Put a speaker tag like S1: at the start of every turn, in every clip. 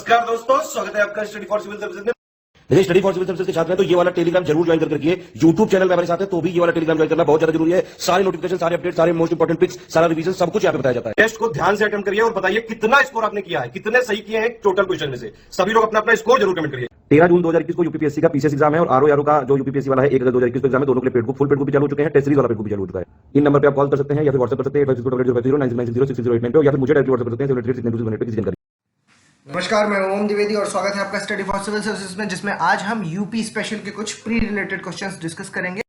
S1: नमस्कार दोस्तों, स्वागत है आपका स्टडी फॉर सिविल सर्विसेज में।
S2: देखिए, स्टडी फॉर सिविल सर्विसेज के छात्र हैं तो ये वाला टेलीग्राम जरूर ज्वाइन करके रखिए। यूट्यूब चैनल में हमारे साथ है तो भी ये वाला टेलीग्राम ज्वाइन करना बहुत ज्यादा जरूरी है। सारे नोटिफिकेशन, सारे अपडेट, सारे मोस्ट इंपोर्टेंट पिक्स, सारा रिवीजन सब कुछ यहाँ पे बताया जाता है।
S1: टेस्ट को ध्यान से अटेम्प्ट करिए और बताइए कितना स्कोर आपने किया है, कितने सही किए हैं टोटल क्वेश्चन में से। सभी लोग अपना अपना स्कोर जरूर कमेंट करिए।
S2: 13 जून 2021 को यूपीपीएससी का पीसीएस एग्जाम है और आरओ का जो यूपीपीएससी वाला है 1 अगस्त 2021 को एग्जाम है। दोनों के लिए paid book, full paid book भी चालू हो चुके हैं। टेस्ट सीरीज वाला पेड बुक भी चालू हो चुका है। इन नंबर पे आप कॉल कर सकते हैं या फिर व्हाट्सएप कर सकते हैं 856090966089 पे, या फिर मुझे डायरेक्ट व्हाट्सएप कर सकते हैं 7862 पे किसी जानकारी।
S3: नमस्कार, मैं ओम द्विवेदी और स्वागत है आपका स्टडी फॉर सिविल सर्विसेज में, जिसमें आज हम यूपी स्पेशल के कुछ प्री रिलेटेड क्वेश्चंस डिस्कस करेंगे।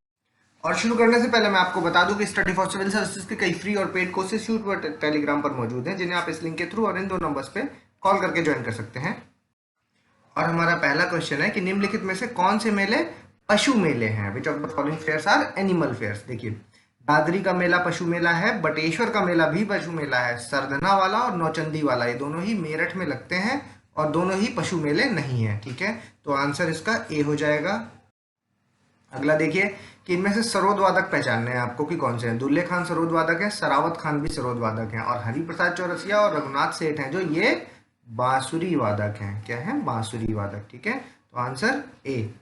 S3: और शुरू करने से पहले मैं आपको बता दूं कि स्टडी फॉर सिविल सर्विसेज के कई फ्री और पेड कोर्सेज यूट्यूब टेलीग्राम पर मौजूद हैं, जिन्हें आप इस लिंक के थ्रू और इन दो नंबर्स पे कॉल करके ज्वाइन कर सकते हैं। और हमारा पहला क्वेश्चन है कि निम्नलिखित में से कौन से मेले पशु मेले हैं? Which of the following fairs are animal fairs? देखिए, दादरी का मेला पशु मेला है, बटेश्वर का मेला भी पशु मेला है, सरधना वाला और नौचंदी वाला ये दोनों ही मेरठ में लगते हैं और दोनों ही पशु मेले नहीं है। ठीक है, तो आंसर इसका ए हो जाएगा। अगला देखिए कि इनमें से सरोद वादक पहचानने हैं आपको कि कौन से हैं। दुल्ले खान सरोद वादक है, सरावत खान भी सरोद वादक हैं, और हरिप्रसाद चौरसिया और रघुनाथ सेठ हैं जो ये बांसुरी वादक हैं। क्या है? बांसुरी वादक। ठीक है, तो आंसर ए।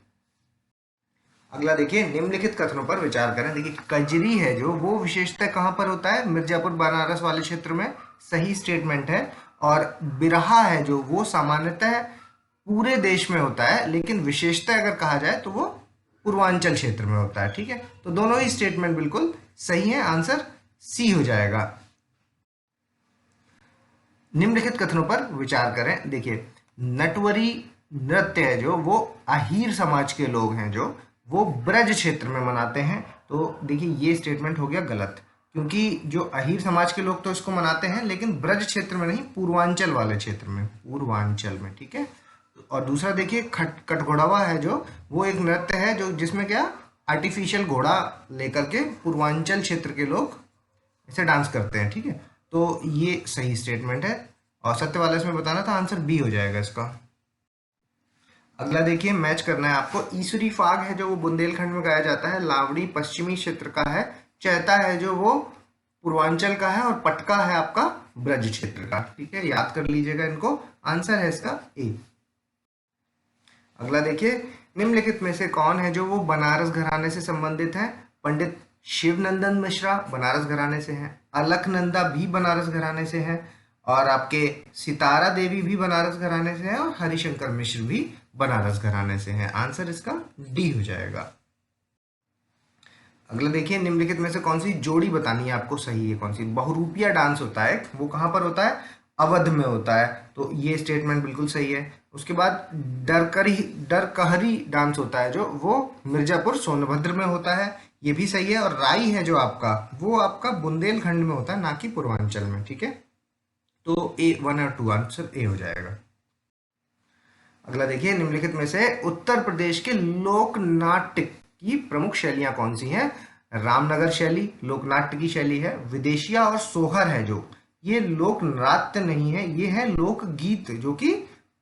S3: अगला देखिए, निम्नलिखित कथनों पर विचार करें। देखिए, कजरी है जो वो विशेषतः कहाँ पर होता है? मिर्जापुर बनारस वाले क्षेत्र में, सही स्टेटमेंट है। और बिरहा है जो वो सामान्यतः पूरे देश में होता है, लेकिन विशेषतः अगर कहा जाए तो वो पूर्वांचल क्षेत्र में होता है। ठीक है, तो दोनों ही स्टेटमेंट बिल्कुल सही है। आंसर सी हो जाएगा। निम्नलिखित कथनों पर विचार करें। देखिए, नटवरी नृत्य है जो वो अहीर समाज के लोग हैं जो वो ब्रज क्षेत्र में मनाते हैं। तो देखिए, ये स्टेटमेंट हो गया गलत, क्योंकि जो अहीर समाज के लोग तो इसको मनाते हैं, लेकिन ब्रज क्षेत्र में नहीं, पूर्वांचल वाले क्षेत्र में, पूर्वांचल में। ठीक है, और दूसरा देखिए, कटघोड़ावा है जो वो एक नृत्य है जो जिसमें क्या आर्टिफिशियल घोड़ा लेकर के पूर्वांचल क्षेत्र के लोग इसे डांस करते हैं। ठीक है, तो ये सही स्टेटमेंट है और सत्य वाला इसमें बताना था। आंसर बी हो जाएगा इसका। अगला देखिए, मैच करना है आपको। ईसुरी फाग है जो वो बुंदेलखंड में गाया जाता है, लावड़ी पश्चिमी क्षेत्र का है, चैता है जो वो पूर्वांचल का है, और पटका है आपका ब्रज क्षेत्र का। ठीक है, याद कर लीजिएगा इनको। आंसर है इसका ए। अगला देखिए, निम्नलिखित में से कौन है जो वो बनारस घराने से संबंधित है? पंडित शिवनंदन मिश्रा बनारस घराने से हैं, अलकनंदा भी बनारस घराने से हैं, और आपके सितारा देवी भी बनारस घराने से हैं, और हरिशंकर मिश्र भी बनारस घराने से हैं। आंसर इसका डी हो जाएगा। अगला देखिए, निम्नलिखित में से कौन सी जोड़ी बतानी है आपको सही है? कौन सी? बहुरूपिया डांस होता है, वो कहाँ पर होता है? अवध में होता है, तो ये स्टेटमेंट बिल्कुल सही है। उसके बाद डरकहरी डांस होता है जो वो मिर्जापुर सोनभद्र में होता है, ये भी सही है। और राई है जो आपका वो आपका बुंदेलखंड में होता है, ना कि पूर्वांचल में। ठीक है, तो ए 1 और 2 आंसर ए हो जाएगा। अगला देखिए, निम्नलिखित में से उत्तर प्रदेश के लोक नाट्य की प्रमुख शैलियां कौन सी हैं? रामनगर शैली लोकनाट्य की शैली है, विदेशिया और सोहर है जो ये लोक नृत्य नहीं है, ये है लोकगीत जो कि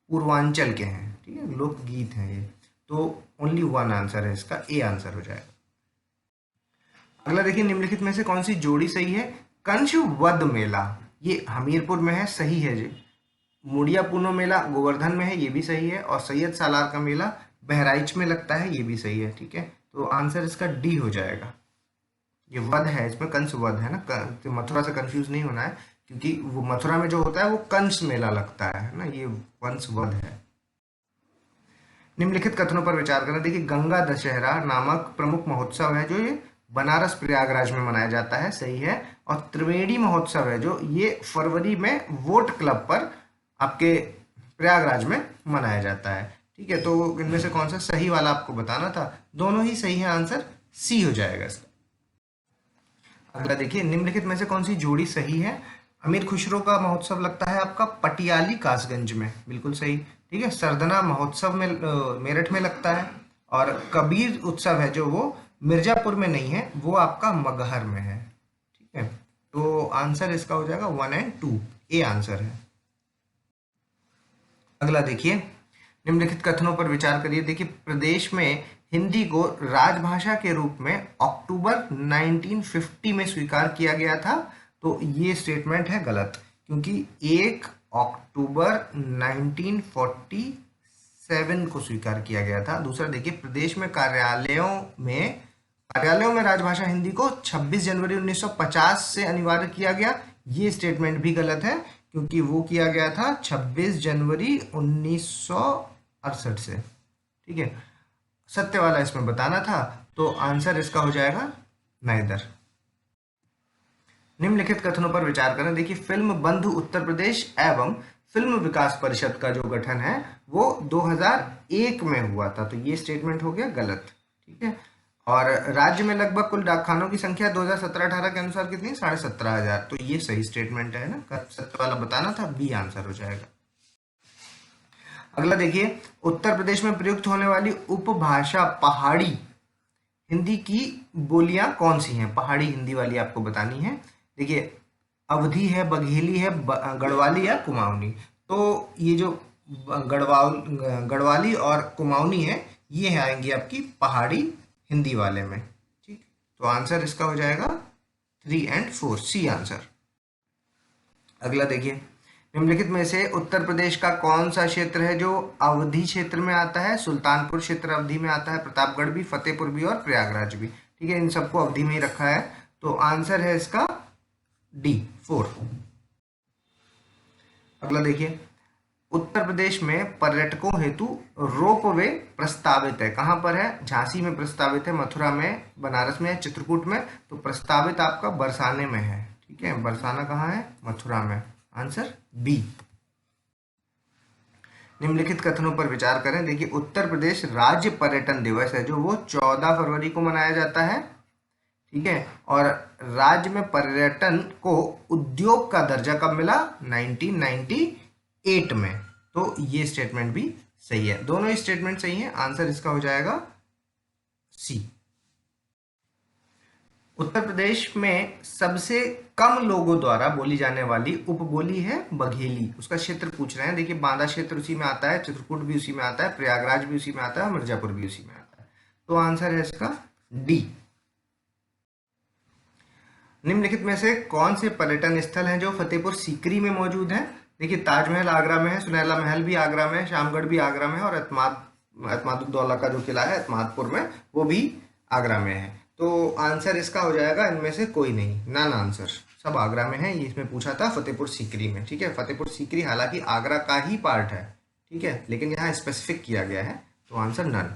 S3: पूर्वांचल के हैं। ठीक है, लोकगीत हैं ये। तो ओनली 1 आंसर है इसका, ए आंसर हो जाएगा। अगला देखिए, निम्नलिखित में से कौन सी जोड़ी सही है? कंस वध मेला ये हमीरपुर में है, सही है जी। मुड़िया पूनो मेला गोवर्धन में है, ये भी सही है। और सैयद सालार का मेला बहराइच में लगता है, ये भी सही है। ठीक है, तो आंसर इसका डी हो जाएगा। ये वध है, इसमें कंस वध है ना, तो मथुरा से कंफ्यूज नहीं होना है, क्योंकि वो मथुरा में जो होता है वो कंस मेला लगता है ना, ये कंस वध है। निम्नलिखित कथनों पर विचार करें। देखिए, गंगा दशहरा नामक प्रमुख महोत्सव है जो ये बनारस प्रयागराज में मनाया जाता है, सही है। और त्रिवेणी महोत्सव है जो ये फरवरी में वोट क्लब पर आपके प्रयागराज में मनाया जाता है। ठीक है, तो इनमें से कौन सा सही वाला आपको बताना था? दोनों ही सही है, आंसर सी हो जाएगा इसका। अगला देखिए, निम्नलिखित में से कौन सी जोड़ी सही है? अमीर खुसरो का महोत्सव लगता है आपका पटियाली कासगंज में, बिल्कुल सही। ठीक है, सरदना महोत्सव में मेरठ में लगता है, और कबीर उत्सव है जो वो मिर्जापुर में नहीं है, वो आपका मगहर में है। ठीक है, तो आंसर इसका हो जाएगा 1 और 2, ए आंसर है। अगला देखिए, निम्नलिखित कथनों पर विचार करिए। देखिए, प्रदेश में हिंदी को राजभाषा के रूप में अक्टूबर 1950 में स्वीकार किया गया था, तो ये स्टेटमेंट है गलत, क्योंकि 1 अक्टूबर 1947 को स्वीकार किया गया था। दूसरा देखिए, प्रदेश में कार्यालयों में राजभाषा हिंदी को 26 जनवरी 1950 से अनिवार्य किया गया। ये स्टेटमेंट भी गलत है क्योंकि वो किया गया था 26 जनवरी 1968 से। ठीक है, सत्य वाला इसमें बताना था, तो आंसर इसका हो जाएगा नाइदर। निम्नलिखित कथनों पर विचार करें। देखिए, फिल्म बंधु उत्तर प्रदेश एवं फिल्म विकास परिषद का जो गठन है वो 2001 में हुआ था, तो ये स्टेटमेंट हो गया गलत। ठीक है, और राज्य में लगभग कुल डाकखानों की संख्या 2017-18 के अनुसार कितनी? 17,500, तो ये सही स्टेटमेंट है ना, सत्य वाला बताना था, बी आंसर हो जाएगा। अगला देखिए, उत्तर प्रदेश में प्रयुक्त होने वाली उपभाषा पहाड़ी हिंदी की बोलियां कौन सी हैं? पहाड़ी हिंदी वाली आपको बतानी है। देखिए, अवधी है, बघेली है, गढ़वाली या कुमाऊनी। तो ये जो गढ़वाली और कुमाऊनी है, ये आएंगी आपकी पहाड़ी हिंदी वाले में। ठीक, तो आंसर इसका हो जाएगा 3 और 4, सी आंसर। अगला देखिए, निम्नलिखित में से उत्तर प्रदेश का कौन सा क्षेत्र है जो अवधी क्षेत्र में आता है? सुल्तानपुर क्षेत्र अवधी में आता है, प्रतापगढ़ भी, फतेहपुर भी और प्रयागराज भी। ठीक है, इन सबको अवधी में ही रखा है, तो आंसर है इसका डी 4। अगला देखिए, उत्तर प्रदेश में पर्यटकों हेतु रोपवे प्रस्तावित है, कहां पर है? झांसी में प्रस्तावित है, मथुरा में, बनारस में, चित्रकूट में। तो प्रस्तावित आपका बरसाने में है। ठीक है, बरसाना कहाँ है? मथुरा में। Answer B. निम्नलिखित कथनों पर विचार करें। देखिए, उत्तर प्रदेश राज्य पर्यटन दिवस है जो वो 14 फरवरी को मनाया जाता है। ठीक है, और राज्य में पर्यटन को उद्योग का दर्जा कब मिला? 1998 में। तो ये स्टेटमेंट भी सही है, दोनों ही स्टेटमेंट सही है, आंसर इसका हो जाएगा सी। उत्तर प्रदेश में सबसे कम लोगों द्वारा बोली जाने वाली उपबोली है बघेली। उसका क्षेत्र पूछ रहे हैं। देखिए, बांदा क्षेत्र उसी में आता है, चित्रकूट भी उसी में आता है, प्रयागराज भी उसी में आता है और मिर्जापुर भी उसी में आता है, तो आंसर है इसका डी। निम्नलिखित में से कौन से पर्यटन स्थल हैं जो फतेहपुर सीकरी में मौजूद हैं? देखिए, ताजमहल आगरा में है, सुनहला महल भी आगरा में है, शामगढ़ भी आगरा में है और एतमादुद्दौला का जो किला है एतमादपुर में, वो भी आगरा में है। तो आंसर इसका हो जाएगा इनमें से कोई नहीं, नन आंसर, सब आगरा में है। ये इसमें पूछा था फतेहपुर सीकरी में। ठीक है, फतेहपुर सीकरी हालांकि आगरा का ही पार्ट है, ठीक है, लेकिन यहाँ स्पेसिफिक किया गया है, तो आंसर नन।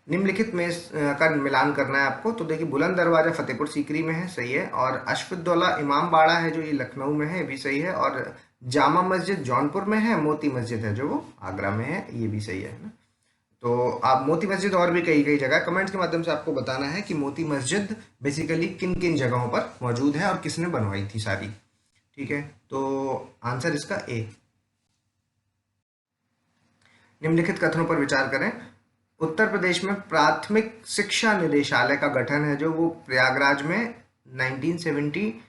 S3: निम्नलिखित में का मिलान करना है आपको। तो देखिए, बुलंद दरवाजा फतेहपुर सीकरी में है, सही है, और अशफुद्दौला इमाम बाड़ा है जो ये लखनऊ में है, भी सही है, और जामा मस्जिद जौनपुर में है, मोती मस्जिद है जो वो आगरा में है, ये भी सही है ना। तो आप मोती मस्जिद और भी कई जगह कमेंट्स के माध्यम से आपको बताना है कि मोती मस्जिद बेसिकली किन किन जगहों पर मौजूद है और किसने बनवाई थी सारी। ठीक है, तो आंसर इसका ए। निम्नलिखित कथनों पर विचार करें। उत्तर प्रदेश में प्राथमिक शिक्षा निदेशालय का गठन है जो वो प्रयागराज में 1972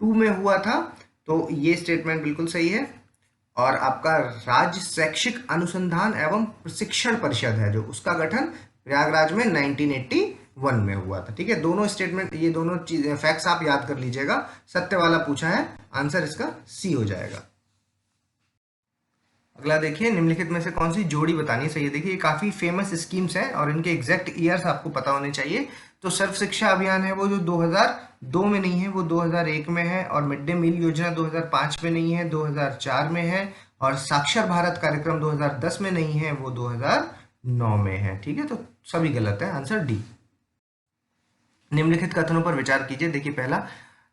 S3: में हुआ था, तो ये स्टेटमेंट बिल्कुल सही है। और आपका राज्य शैक्षिक अनुसंधान एवं प्रशिक्षण परिषद है जो, उसका गठन प्रयागराज में 1981 में हुआ था। ठीक है, दोनों स्टेटमेंट, ये दोनों चीजें फैक्ट्स आप याद कर लीजिएगा। सत्य वाला पूछा है, आंसर इसका सी हो जाएगा। अगला देखिए, निम्नलिखित में से कौन सी जोड़ी बतानी सही है? देखिए, ये काफी फेमस स्कीम्स हैं और इनके एग्जैक्ट ईयर्स आपको पता होने चाहिए। तो सर्व शिक्षा अभियान है वो जो 2002 में नहीं है, वो 2001 में है, और मिड डे मील योजना 2005 में नहीं है, 2004 में है, और साक्षर भारत कार्यक्रम 2010 में नहीं है, वो 2009 में है। ठीक है, तो सभी गलत है, आंसर डी। निम्नलिखित कथनों पर विचार कीजिए। देखिए, पहला,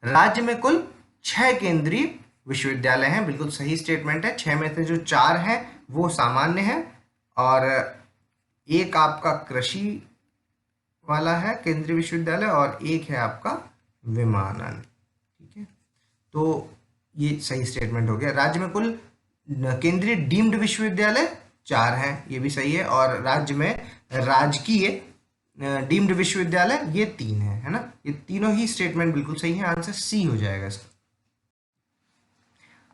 S3: राज्य में कुल 6 केंद्रीय विश्वविद्यालय हैं, बिल्कुल सही स्टेटमेंट है। 6 में से जो 4 हैं वो सामान्य है और एक आपका कृषि वाला है केंद्रीय विश्वविद्यालय और एक है आपका विमानन। ठीक है, तो ये सही स्टेटमेंट हो गया। राज्य में कुल केंद्रीय डीम्ड विश्वविद्यालय 4 हैं, ये भी सही है, और राज्य में राजकीय डीम्ड विश्वविद्यालय ये 3 है ना। ये तीनों ही स्टेटमेंट बिल्कुल सही है, आंसर सी हो जाएगा इसका।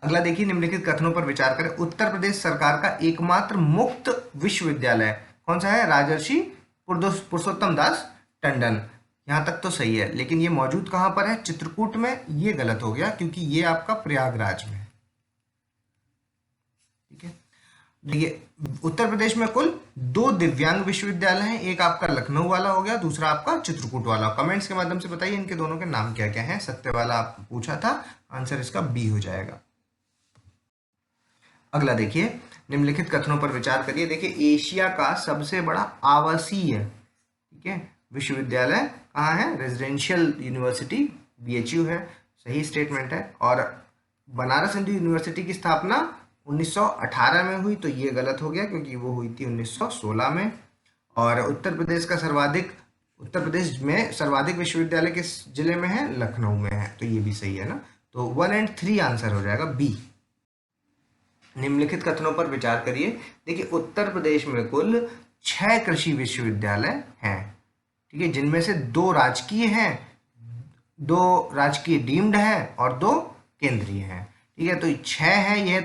S3: अगला देखिए, निम्नलिखित कथनों पर विचार करें। उत्तर प्रदेश सरकार का एकमात्र मुक्त विश्वविद्यालय कौन सा है? राजर्षि पुरुषोत्तम दास टंडन। यहां तक तो सही है, लेकिन ये मौजूद कहां पर है? चित्रकूट में। ये गलत हो गया क्योंकि ये आपका प्रयागराज में है। देखिए उत्तर प्रदेश में कुल 2 दिव्यांग विश्वविद्यालय हैं, एक आपका लखनऊ वाला हो गया, दूसरा आपका चित्रकूट वाला। कमेंट्स के माध्यम से बताइए इनके दोनों के नाम क्या क्या हैं। सत्य वाला आपको पूछा था, आंसर इसका बी हो जाएगा। अगला देखिए, निम्नलिखित कथनों पर विचार करिए। देखिए एशिया का सबसे बड़ा आवासीय, ठीक है, विश्वविद्यालय कहाँ है? रेजिडेंशियल यूनिवर्सिटी BHU है, सही स्टेटमेंट है। और बनारस हिंदू यूनिवर्सिटी की स्थापना 1918 में हुई, तो ये गलत हो गया क्योंकि वो हुई थी 1916 में। और उत्तर प्रदेश में सर्वाधिक विश्वविद्यालय किस जिले में है? लखनऊ में है, तो ये भी सही है ना। तो 1 और 3 आंसर हो जाएगा बी। निम्नलिखित कथनों पर विचार करिए। देखिए उत्तर प्रदेश में कुल 6 कृषि विश्वविद्यालय हैं, ठीक है, जिनमें से 2 राजकीय हैं, 2 राजकीय डीम्ड है और 2 केंद्रीय हैं, ठीक है। तो 6 है, ये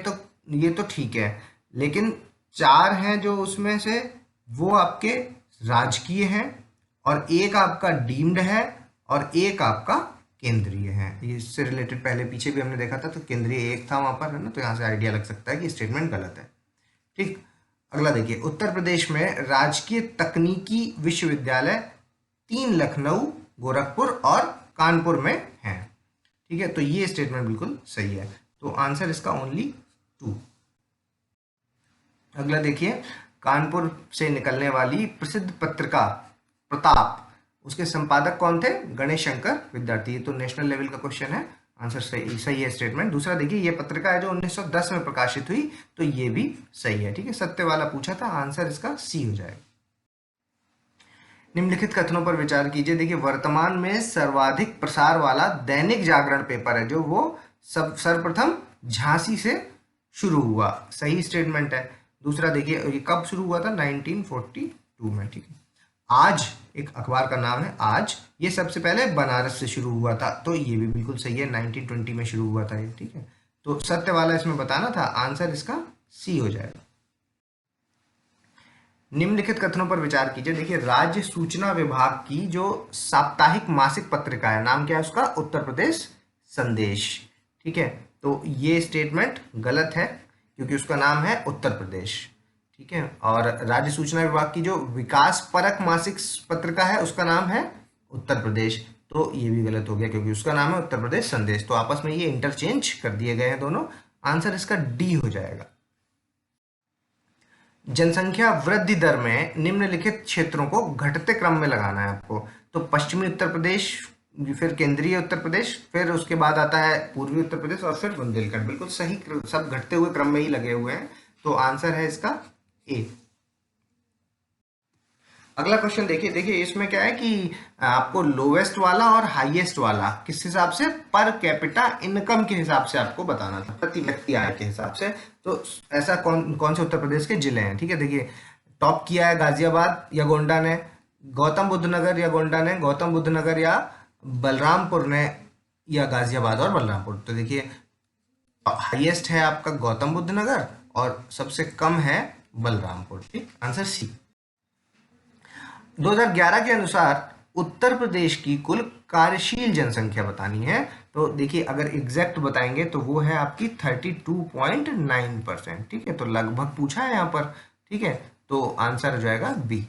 S3: तो ठीक है, लेकिन 4 हैं जो उसमें से वो आपके राजकीय हैं और एक आपका डीम्ड है और एक आपका केंद्रीय है। ये इससे रिलेटेड पहले पीछे भी हमने देखा था, तो केंद्रीय एक था वहां पर, है ना, तो यहाँ से आइडिया लग सकता है कि स्टेटमेंट गलत है, ठीक। अगला देखिए, उत्तर प्रदेश में राजकीय तकनीकी विश्वविद्यालय 3 लखनऊ, गोरखपुर और कानपुर में हैं, ठीक है, तो ये स्टेटमेंट बिल्कुल सही है। तो आंसर इसका ओनली 2। अगला देखिए, कानपुर से निकलने वाली प्रसिद्ध पत्रिका प्रताप, उसके संपादक कौन थे? गणेश शंकर विद्यार्थी। ये तो नेशनल लेवल का क्वेश्चन है, आंसर सही है स्टेटमेंट। दूसरा देखिए, ये पत्रिका है जो 1910 में प्रकाशित हुई, तो ये भी सही है, ठीक है। सत्य वाला पूछा था, आंसर इसका सी हो जाएगा। निम्नलिखित कथनों पर विचार कीजिए। देखिए वर्तमान में सर्वाधिक प्रसार वाला दैनिक जागरण पेपर है जो वो सर्वप्रथम झांसी से शुरू हुआ, सही स्टेटमेंट है। दूसरा देखिए, ये कब शुरू हुआ था? 1942 में, ठीक है। आज एक अखबार का नाम है आज, ये सबसे पहले बनारस से शुरू हुआ था, तो ये भी बिल्कुल सही है, 1920 में शुरू हुआ था ये, ठीक है। तो सत्य वाला इसमें बताना था, आंसर इसका सी हो जाएगा। निम्नलिखित कथनों पर विचार कीजिए। देखिए राज्य सूचना विभाग की जो साप्ताहिक मासिक पत्रिका है, नाम क्या है उसका? उत्तर प्रदेश संदेश, ठीक है। तो ये स्टेटमेंट गलत है क्योंकि उसका नाम है उत्तर प्रदेश, ठीक है। और राज्य सूचना विभाग की जो विकास परक मासिक पत्रिका है उसका नाम है उत्तर प्रदेश, तो ये भी गलत हो गया क्योंकि उसका नाम है उत्तर प्रदेश संदेश। तो आपस में ये इंटरचेंज कर दिए गए हैं दोनों, आंसर इसका डी हो जाएगा। जनसंख्या वृद्धि दर में निम्नलिखित क्षेत्रों को घटते क्रम में लगाना है आपको। तो पश्चिमी उत्तर प्रदेश, फिर केंद्रीय उत्तर प्रदेश, फिर उसके बाद आता है पूर्वी उत्तर प्रदेश और फिर बुंदेलखंड। बिल्कुल सही, सब घटते हुए क्रम में ही लगे हुए हैं, तो आंसर है इसका ए। अगला क्वेश्चन देखिए इसमें क्या है कि आपको लोवेस्ट वाला और हाईएस्ट वाला किस हिसाब से? पर कैपिटा इनकम के हिसाब से आपको बताना था, प्रति व्यक्ति आय के हिसाब से। तो ऐसा कौन से उत्तर प्रदेश के जिले हैं, ठीक है। देखिए टॉप किया है गाजियाबाद या गोंडा ने, गौतम बुद्ध नगर या गोंडा ने, गौतम बुद्ध नगर या बलरामपुर ने, या गाजियाबाद और बलरामपुर। तो देखिए हाईएस्ट है आपका गौतम बुद्ध नगर और सबसे कम है बलरामपुर, ठीक, आंसर सी। 2011 के अनुसार उत्तर प्रदेश की कुल कार्यशील जनसंख्या बतानी है। तो देखिए अगर एग्जैक्ट बताएंगे तो वो है आपकी 32.9%, ठीक है। तो लगभग पूछा है यहाँ पर, ठीक है, तो आंसर हो जाएगा बी।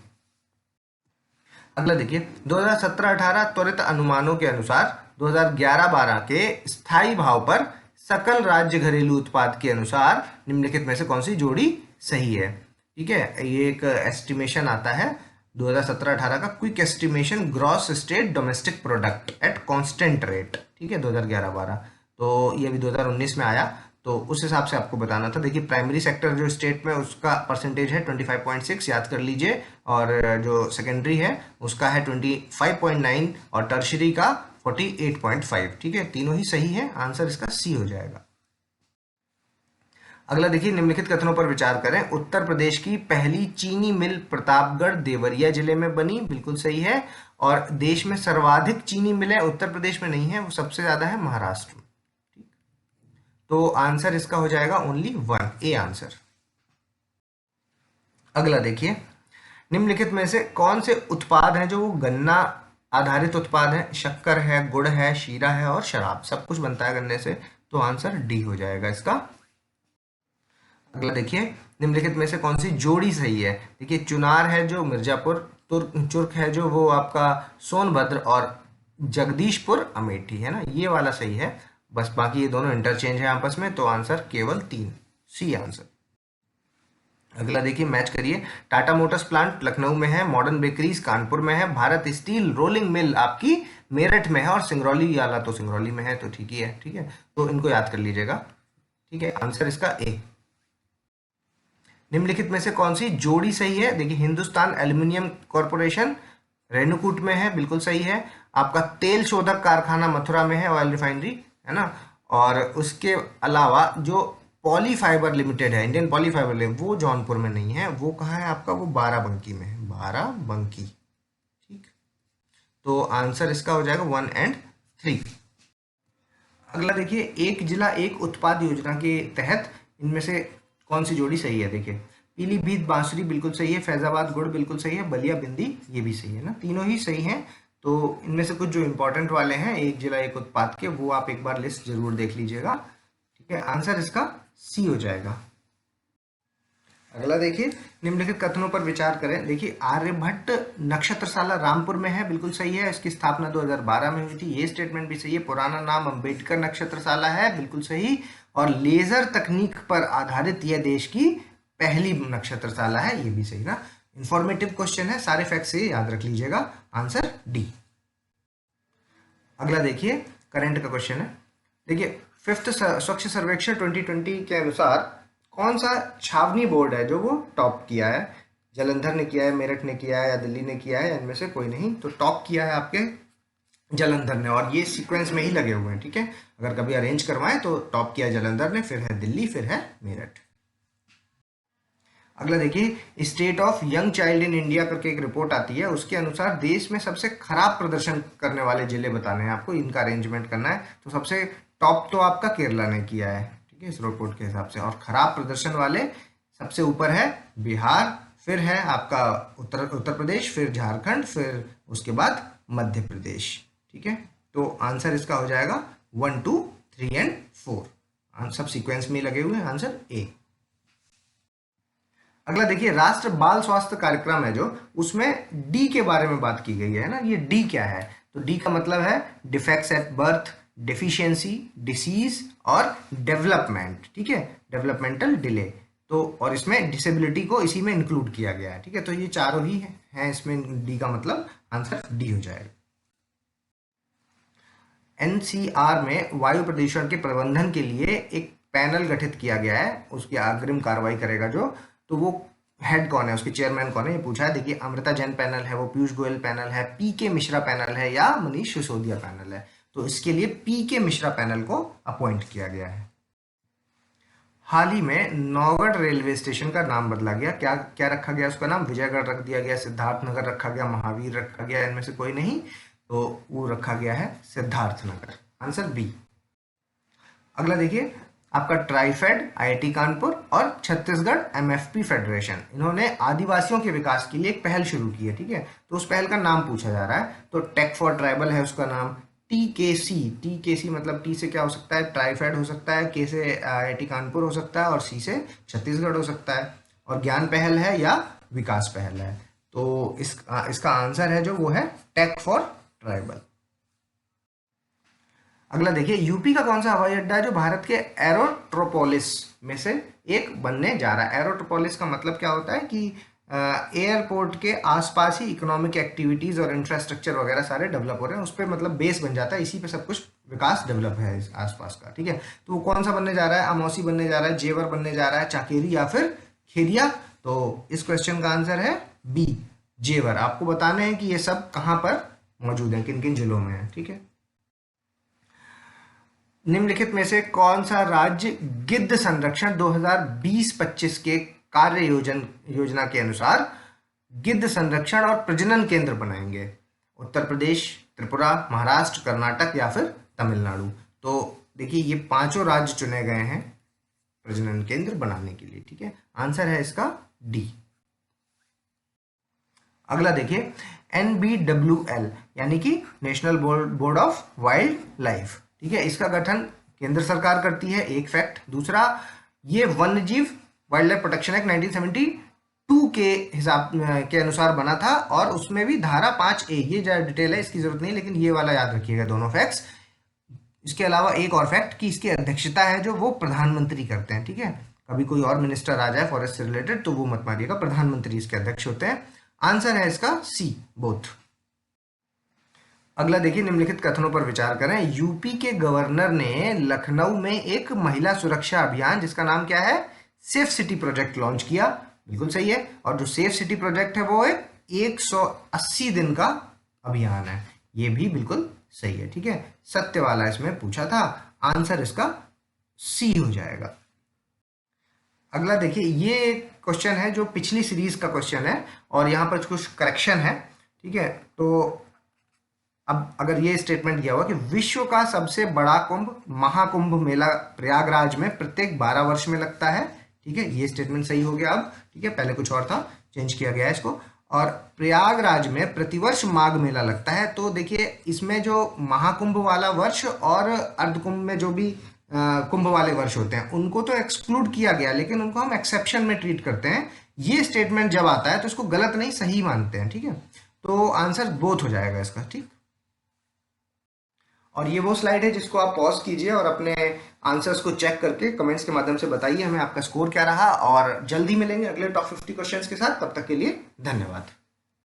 S3: अगला देखिए 2017-18 त्वरित अनुमानों के अनुसार 2011-12 के स्थायी भाव पर सकल राज्य घरेलू उत्पाद के अनुसार निम्नलिखित में से कौन सी जोड़ी सही है, ठीक है। ये एक एस्टिमेशन आता है 2017-18 का, quick estimation gross state domestic product at constant rate, ठीक है, 2011-12। तो ये अभी 2019 में आया, तो उस हिसाब से आपको बताना था। देखिए प्राइमरी सेक्टर जो स्टेट में उसका परसेंटेज है 25.6, याद कर लीजिए, और जो सेकेंडरी है उसका है 25.9 और टर्शरी का 48.5, ठीक है, तीनों ही सही है, आंसर इसका सी हो जाएगा। अगला देखिए निम्नलिखित कथनों पर विचार करें। उत्तर प्रदेश की पहली चीनी मिल प्रतापगढ़ देवरिया जिले में बनी, बिल्कुल सही है। और देश में सर्वाधिक चीनी मिलें उत्तर प्रदेश में नहीं है, वो सबसे ज्यादा है महाराष्ट्र में, ठीक। तो आंसर इसका हो जाएगा ओनली 1, ए आंसर। अगला देखिए निम्नलिखित में से कौन से उत्पाद हैं जो वो गन्ना आधारित उत्पाद हैं? शक्कर है, गुड़ है, शीरा है और शराब, सब कुछ बनता है गन्ने से, तो आंसर डी हो जाएगा इसका। अगला देखिए, निम्नलिखित में से कौन सी जोड़ी सही है? देखिए, चुनार है जो मिर्जापुर, चुर्क है जो वो आपका सोनभद्र, और जगदीशपुर अमेठी है ना, ये वाला सही है। बस बाकी ये दोनों इंटरचेंज है आपस में, तो आंसर केवल 3, सी आंसर। अगला देखिए, मैच करिए। टाटा मोटर्स प्लांट लखनऊ में है, मॉडर्न बेकरीज कानपुर में है, भारत स्टील रोलिंग मिल आपकी मेरठ में है, और सिंगरौली वाला तो सिंगरौली में है, तो ठीक ही है। ठीक है, तो इनको याद कर लीजिएगा। ठीक है, आंसर इसका ए। निम्नलिखित में से कौन सी जोड़ी सही है? देखिए, हिंदुस्तान एल्यूमिनियम कॉरपोरेशन रेणुकूट में है, बिल्कुल सही है। आपका तेल शोधक कारखाना मथुरा में है, ऑयल रिफाइनरी है ना। और उसके अलावा जो पॉली फाइबर लिमिटेड है, इंडियन पॉली फाइबर लिमिटेड, वो जौनपुर में नहीं है। वो कहाँ है आपका? वो बाराबंकी में है, बाराबंकी। ठीक, तो आंसर इसका हो जाएगा 1 और 3। अगला देखिए, एक जिला एक उत्पाद योजना के तहत इनमें से कौन सी जोड़ी सही है? देखिए, पीलीभीत बांसुरी बिल्कुल सही है, फैजाबाद गुड़ बिल्कुल सही है, बलिया बिंदी ये भी सही है ना, तीनों ही सही हैं। तो इनमें से कुछ जो इंपॉर्टेंट वाले हैं एक जिला एक उत्पाद के, वो आप एक बार लिस्ट जरूर देख लीजिएगा। ठीक है, आंसर इसका सी हो जाएगा। अगला देखिए, निम्नलिखित कथनों पर विचार करें। देखिए, आर्यभट्ट नक्षत्रशाला रामपुर में है, बिल्कुल सही है। इसकी स्थापना 2012 में हुई थी, ये स्टेटमेंट भी सही है। पुराना नाम अंबेडकर नक्षत्रशाला है, बिल्कुल सही। और लेजर तकनीक पर आधारित यह देश की पहली नक्षत्रशाला है, ये भी सही ना। इंफॉर्मेटिव क्वेश्चन है, सारे फैक्ट से याद रख लीजिएगा, आंसर डी। अगला देखिए, करंट का क्वेश्चन है। देखिए, 5th स्वच्छ सर्वेक्षण 2020 के अनुसार कौन सा छावनी बोर्ड है जो वो टॉप किया है? जालंधर ने किया है, मेरठ ने किया है, या दिल्ली ने किया है? इनमें से कोई नहीं, तो टॉप किया है आपके जालंधर ने, और ये सीक्वेंस में ही लगे हुए हैं। ठीक है, अगर कभी अरेंज करवाएं तो टॉप किया जालंधर ने, फिर है दिल्ली, फिर है मेरठ। अगला देखिए, state of young child in India करके एक रिपोर्ट आती है, उसके अनुसार देश में सबसे खराब प्रदर्शन करने वाले जिले बताने हैं आपको, इनका अरेंजमेंट करना है। तो सबसे टॉप तो आपका केरला ने किया है, ठीक है, इस रिपोर्ट के हिसाब से। और खराब प्रदर्शन वाले सबसे ऊपर है बिहार, फिर है आपका उत्तर प्रदेश, फिर झारखंड, फिर उसके बाद मध्य प्रदेश। ठीक है, तो आंसर इसका हो जाएगा 1, 2, 3 और 4। सब सीक्वेंस में लगे हुए हैं, आंसर ए। अगला देखिए, राष्ट्र बाल स्वास्थ्य कार्यक्रम है जो, उसमें डी के बारे में बात की गई है ना। ये डी क्या है? तो डी का मतलब है defects at birth, deficiency, disease और डेवलपमेंट। ठीक है, डेवलपमेंटल डिले। तो और इसमें डिसेबिलिटी को इसी में इंक्लूड किया गया है। ठीक है, तो ये चारों ही हैं इसमें, डी का मतलब आंसर डी हो जाएगा। एनसीआर में वायु प्रदूषण के प्रबंधन के लिए एक पैनल गठित किया गया है, उसकी अग्रिम कार्रवाई करेगा जो, तो वो हेड कौन है, उसके चेयरमैन कौन है, ये पूछा है। देखिए, अमृता जैन पैनल है, वो पीयूष गोयल पैनल है, पीके मिश्रा पैनल है, या मनीष सिसोदिया पैनल है। तो इसके लिए पीके मिश्रा पैनल को अपॉइंट किया गया है। हाल ही में नौगढ़ रेलवे स्टेशन का नाम बदला गया, क्या क्या रखा गया उसका नाम? विजयगढ़ रख दिया गया, सिद्धार्थनगर रखा गया, महावीर रखा गया, इनमें से कोई नहीं, तो वो रखा गया है सिद्धार्थनगर, आंसर बी। अगला देखिए, आपका ट्राइफेड आईआईटी कानपुर और छत्तीसगढ़ एमएफपी फेडरेशन, इन्होंने आदिवासियों के विकास के लिए एक पहल शुरू की है। ठीक है, तो उस पहल का नाम पूछा जा रहा है। तो टेक फॉर ट्राइबल है उसका नाम, टीकेसी मतलब टी से क्या हो सकता है? ट्राइफेड हो सकता है, के से आईआईटी कानपुर हो सकता है, और सी से छत्तीसगढ़ हो सकता है, और ज्ञान पहल है या विकास पहल है। तो इसका आंसर है जो वो है टेक फॉर ट्राइबल। अगला देखिए, यूपी का कौन सा हवाई अड्डा है जो भारत के एरोट्रोपोलिस में से एक बनने जा रहा है? एरोट्रोपोलिस का मतलब क्या होता है कि एयरपोर्ट के आसपास ही इकोनॉमिक एक्टिविटीज और इंफ्रास्ट्रक्चर वगैरह सारे डेवलप हो रहे हैं, उस पर मतलब बेस बन जाता है, इसी पे सब कुछ विकास डेवलप है इस आसपास का। ठीक है, तो वो कौन सा बनने जा रहा है? अमौसी बनने जा रहा है, जेवर बनने जा रहा है, चाकेरी, या फिर खेरिया? तो इस क्वेश्चन का आंसर है बी, जेवर। आपको बताना है कि ये सब कहाँ पर मौजूद है, किन किन जिलों में है। ठीक है, निम्नलिखित में से कौन सा राज्य गिद्ध संरक्षण 2020-25 के कार्य योजना के अनुसार गिद्ध संरक्षण और प्रजनन केंद्र बनाएंगे? उत्तर प्रदेश, त्रिपुरा, महाराष्ट्र, कर्नाटक, या फिर तमिलनाडु? तो देखिए, ये पांचों राज्य चुने गए हैं प्रजनन केंद्र बनाने के लिए। ठीक है, आंसर है इसका डी। अगला देखिए, NBWL यानी कि national board of wild life. ठीक है, इसका गठन केंद्र सरकार करती है, एक फैक्ट। दूसरा, ये वन्यजीव वाइल्ड लाइफ प्रोटेक्शन एक्ट 1972 के हिसाब के अनुसार बना था, और उसमें भी धारा 5A, ये ज़्यादा डिटेल है, इसकी जरूरत नहीं, लेकिन ये वाला याद रखिएगा दोनों फैक्ट्स। इसके अलावा एक और फैक्ट कि इसकी अध्यक्षता है जो वो प्रधानमंत्री करते हैं, ठीक है। कभी कोई और मिनिस्टर आ जाए फॉरेस्ट से रिलेटेड तो वो मत मारिएगा, प्रधानमंत्री इसके अध्यक्ष होते हैं। आंसर है इसका सी, बोथ। अगला देखिए, निम्नलिखित कथनों पर विचार करें। यूपी के गवर्नर ने लखनऊ में एक महिला सुरक्षा अभियान जिसका नाम क्या है, सेफ सिटी प्रोजेक्ट लॉन्च किया। बिल्कुल सही है। और जो सेफ सिटी प्रोजेक्ट है वो एक 180 दिन का अभियान है, ये भी बिल्कुल सही है, ठीक है। सत्य वाला इसमें पूछा था, आंसर इसका सी हो जाएगा। अगला देखिए, ये क्वेश्चन है जो पिछली सीरीज का क्वेश्चन है और यहाँ पर कुछ करेक्शन है, ठीक है। तो अब अगर ये स्टेटमेंट दिया हुआ कि विश्व का सबसे बड़ा कुंभ महाकुंभ मेला प्रयागराज में प्रत्येक 12 वर्ष में लगता है, ठीक है, ये स्टेटमेंट सही हो गया अब, ठीक है। पहले कुछ और था, चेंज किया गया है इसको। और प्रयागराज में प्रतिवर्ष माघ मेला लगता है। तो देखिए, इसमें जो महाकुंभ वाला वर्ष और अर्धकुंभ में जो भी कुंभ वाले वर्ष होते हैं उनको तो एक्सक्लूड किया गया, लेकिन उनको हम एक्सेप्शन में ट्रीट करते हैं। ये स्टेटमेंट जब आता है तो इसको गलत नहीं सही मानते हैं, ठीक है। तो आंसर बोथ हो जाएगा इसका, ठीक। और ये वो स्लाइड है जिसको आप पॉज कीजिए और अपने आंसर्स को चेक करके कमेंट्स के माध्यम से बताइए हमें आपका स्कोर क्या रहा। और जल्दी मिलेंगे अगले टॉप 50 क्वेश्चंस के साथ, तब तक के लिए धन्यवाद।